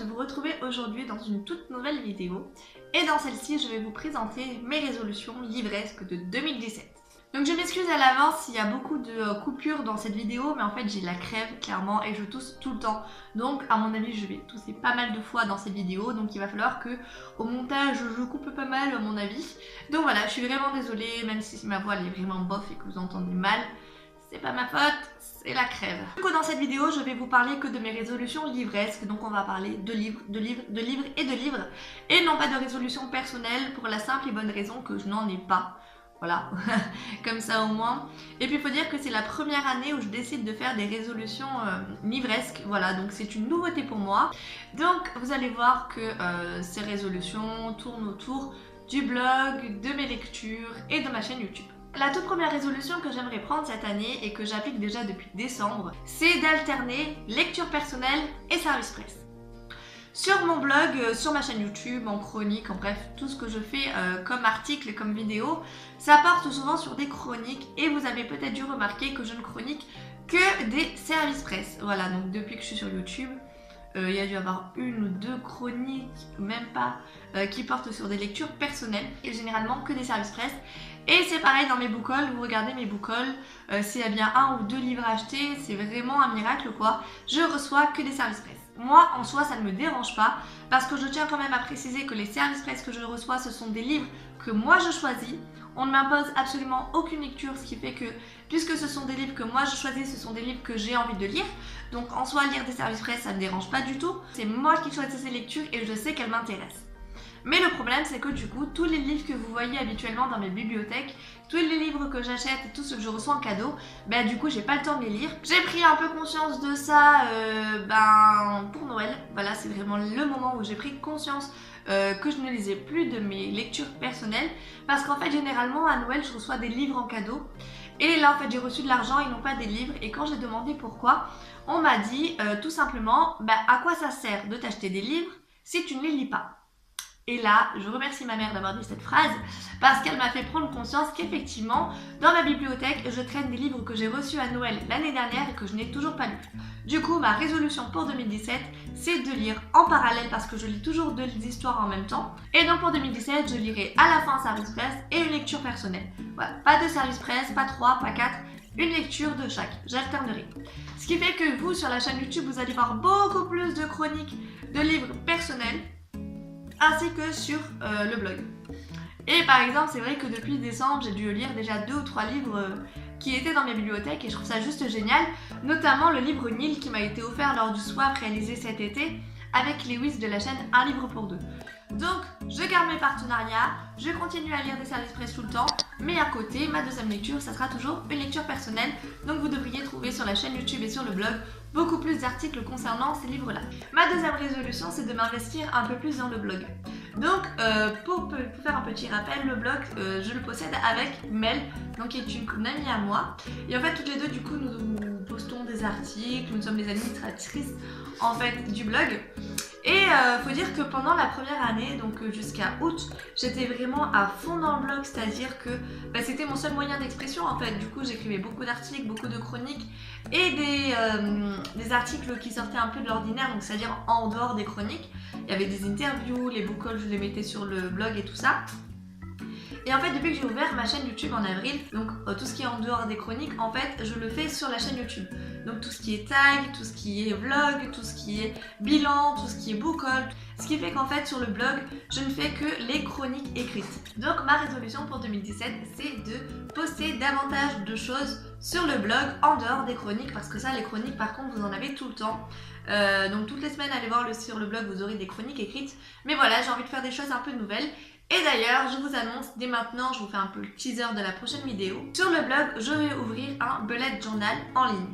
de vous retrouver aujourd'hui dans une toute nouvelle vidéo. Et dans celle-ci, je vais vous présenter mes résolutions livresques de 2017. Donc je m'excuse à l'avance s'il y a beaucoup de coupures dans cette vidéo, mais en fait j'ai la crève clairement et je tousse tout le temps. Donc à mon avis je vais tousser pas mal de fois dans cette vidéo, donc il va falloir que au montage je coupe pas mal à mon avis. Donc voilà, je suis vraiment désolée, même si ma voix elle est vraiment bof et que vous entendez mal, c'est pas ma faute, c'est la crève. Du coup dans cette vidéo je vais vous parler que de mes résolutions livresques, donc on va parler de livres, et non pas de résolutions personnelles pour la simple et bonne raison que je n'en ai pas. Voilà, comme ça au moins. Et puis il faut dire que c'est la première année où je décide de faire des résolutions livresques. Voilà, donc c'est une nouveauté pour moi. Donc vous allez voir que ces résolutions tournent autour du blog, de mes lectures et de ma chaîne YouTube. La toute première résolution que j'aimerais prendre cette année et que j'applique déjà depuis décembre, c'est d'alterner lecture personnelle et service presse. Sur mon blog, sur ma chaîne YouTube, en chronique, en bref, tout ce que je fais comme article et comme vidéo, ça porte souvent sur des chroniques et vous avez peut-être dû remarquer que je ne chronique que des services presse. Voilà, donc depuis que je suis sur YouTube, il y a dû y avoir une ou deux chroniques, même pas, qui portent sur des lectures personnelles et généralement que des services presse. Et c'est pareil dans mes book hauls, vous regardez mes book hauls, s'il y a bien un ou deux livres à acheter, c'est vraiment un miracle quoi, je reçois que des services presse. Moi en soi ça ne me dérange pas parce que je tiens quand même à préciser que les services presse que je reçois ce sont des livres que moi je choisis. On ne m'impose absolument aucune lecture, ce qui fait que puisque ce sont des livres que moi je choisis, ce sont des livres que j'ai envie de lire. Donc en soi lire des services presse ça ne me dérange pas du tout. C'est moi qui choisis ces lectures et je sais qu'elles m'intéressent. Mais le problème c'est que du coup tous les livres que vous voyez habituellement dans mes bibliothèques, tous les livres que j'achète et tout ce que je reçois en cadeau, ben du coup j'ai pas le temps de les lire. J'ai pris un peu conscience de ça pour Noël. Voilà, c'est vraiment le moment où j'ai pris conscience que je ne lisais plus de mes lectures personnelles parce qu'en fait généralement à Noël je reçois des livres en cadeau et là en fait j'ai reçu de l'argent et non pas des livres, et quand j'ai demandé pourquoi, on m'a dit tout simplement à quoi ça sert de t'acheter des livres si tu ne les lis pas. Et là, je remercie ma mère d'avoir dit cette phrase parce qu'elle m'a fait prendre conscience qu'effectivement, dans ma bibliothèque, je traîne des livres que j'ai reçus à Noël l'année dernière et que je n'ai toujours pas lus. Du coup, ma résolution pour 2017, c'est de lire en parallèle parce que je lis toujours deux histoires en même temps. Et donc pour 2017, je lirai à la fin un service presse et une lecture personnelle. Voilà, pas de service presse, pas 3, pas 4, une lecture de chaque. J'alternerai. Ce qui fait que vous, sur la chaîne YouTube, vous allez voir beaucoup plus de chroniques de livres personnels, ainsi que sur le blog. Et par exemple, c'est vrai que depuis décembre, j'ai dû lire déjà 2 ou 3 livres qui étaient dans mes bibliothèques et je trouve ça juste génial, notamment le livre Nil qui m'a été offert lors du swap réalisé cet été avec Lewis de la chaîne Un livre pour deux. Donc, je garde mes partenariats, je continue à lire des services presse tout le temps, mais à côté, ma deuxième lecture, ça sera toujours une lecture personnelle, donc vous devriez trouver sur la chaîne YouTube et sur le blog beaucoup plus d'articles concernant ces livres-là. Ma deuxième résolution, c'est de m'investir un peu plus dans le blog. Donc, pour faire un petit rappel, le blog, je le possède avec Mel, donc qui est une amie à moi. Et en fait, toutes les deux, du coup, nous postons des articles, nous sommes les administratrices, en fait, du blog. Et faut dire que pendant la première année, donc jusqu'à août, j'étais vraiment à fond dans le blog, c'est-à-dire que c'était mon seul moyen d'expression en fait. Du coup, j'écrivais beaucoup d'articles, beaucoup de chroniques et des articles qui sortaient un peu de l'ordinaire, donc c'est-à-dire en dehors des chroniques. Il y avait des interviews, les book hauls, je les mettais sur le blog et tout ça. Et en fait, depuis que j'ai ouvert ma chaîne YouTube en avril, donc tout ce qui est en dehors des chroniques, en fait, je le fais sur la chaîne YouTube. Donc tout ce qui est tag, tout ce qui est vlog, tout ce qui est bilan, tout ce qui est book haul. Ce qui fait qu'en fait, sur le blog, je ne fais que les chroniques écrites. Donc ma résolution pour 2017, c'est de poster davantage de choses sur le blog en dehors des chroniques, parce que ça, les chroniques, par contre, vous en avez tout le temps. Donc toutes les semaines, allez voir sur le blog, vous aurez des chroniques écrites. Mais voilà, j'ai envie de faire des choses un peu nouvelles. Et d'ailleurs, je vous annonce dès maintenant, je vous fais un peu le teaser de la prochaine vidéo. Sur le blog, je vais ouvrir un bullet journal en ligne.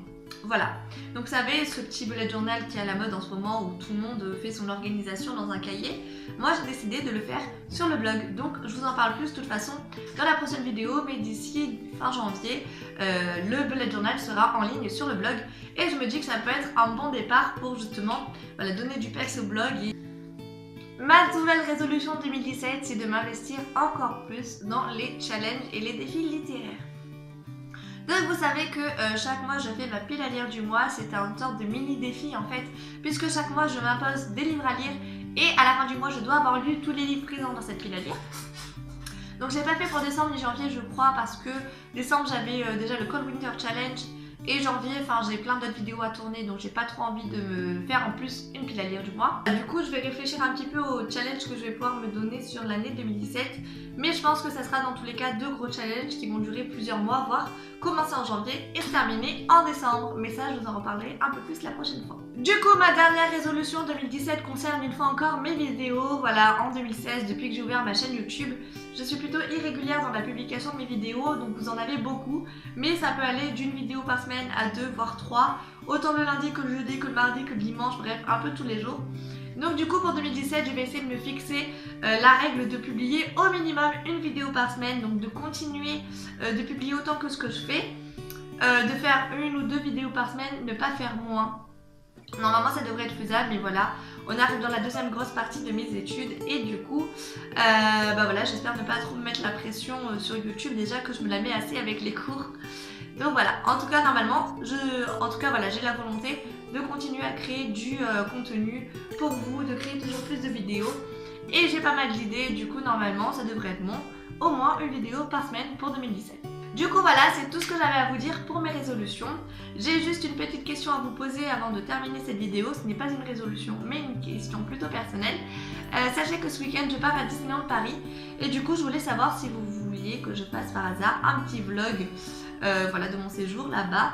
Voilà. Donc vous savez, ce petit bullet journal qui est à la mode en ce moment où tout le monde fait son organisation dans un cahier. Moi, j'ai décidé de le faire sur le blog. Donc je vous en parle plus de toute façon dans la prochaine vidéo. Mais d'ici fin janvier, le bullet journal sera en ligne sur le blog. Et je me dis que ça peut être un bon départ pour justement donner du peps au blog. Ma nouvelle résolution 2017, c'est de m'investir encore plus dans les challenges et les défis littéraires. Donc vous savez que chaque mois je fais ma pile à lire du mois, c'est une sorte de mini défi en fait, puisque chaque mois je m'impose des livres à lire et à la fin du mois je dois avoir lu tous les livres présents dans cette pile à lire. Donc je l'ai pas fait pour décembre ni janvier je crois, parce que décembre j'avais déjà le Cold Winter Challenge et janvier, enfin j'ai plein d'autres vidéos à tourner, donc j'ai pas trop envie de me faire en plus une pile à lire du mois. Du coup je vais réfléchir un petit peu au challenge que je vais pouvoir me donner sur l'année 2017, mais je pense que ça sera dans tous les cas 2 gros challenges qui vont durer plusieurs mois, voire commencer en janvier et se terminer en décembre. Mais ça je vous en reparlerai un peu plus la prochaine fois. Du coup ma dernière résolution 2017 concerne une fois encore mes vidéos. Voilà, en 2016, depuis que j'ai ouvert ma chaîne YouTube, je suis plutôt irrégulière dans la publication de mes vidéos, donc vous en avez beaucoup, mais ça peut aller d'une vidéo par semaine à 2 voire 3, autant le lundi que le jeudi, que le mardi, que le dimanche, bref un peu tous les jours. Donc du coup pour 2017 je vais essayer de me fixer la règle de publier au minimum une vidéo par semaine, donc de continuer de publier autant que ce que je fais, de faire 1 ou 2 vidéos par semaine, ne pas faire moins. Normalement ça devrait être faisable, mais voilà, on arrive dans la deuxième grosse partie de mes études et du coup, voilà, j'espère ne pas trop me mettre la pression sur YouTube, déjà que je me la mets assez avec les cours. Donc voilà, en tout cas normalement, voilà, j'ai la volonté de continuer à créer du contenu pour vous, de créer toujours plus de vidéos. Et j'ai pas mal d'idées, du coup normalement ça devrait être bon, au moins une vidéo par semaine pour 2017. Du coup voilà, c'est tout ce que j'avais à vous dire pour mes résolutions. J'ai juste une petite question à vous poser avant de terminer cette vidéo. Ce n'est pas une résolution mais une question plutôt personnelle. Sachez que ce week-end je pars à Disneyland Paris et du coup je voulais savoir si vous vouliez que je fasse par hasard un petit vlog voilà, de mon séjour là-bas.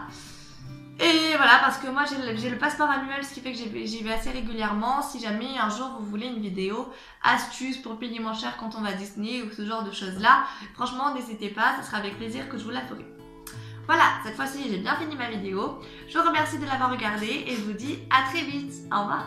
Et voilà, parce que moi j'ai le passeport annuel, ce qui fait que j'y vais assez régulièrement. Si jamais un jour vous voulez une vidéo astuce pour payer moins cher quand on va à Disney ou ce genre de choses là, franchement n'hésitez pas, ça sera avec plaisir que je vous la ferai. Voilà, cette fois-ci j'ai bien fini ma vidéo. Je vous remercie de l'avoir regardée et je vous dis à très vite. Au revoir.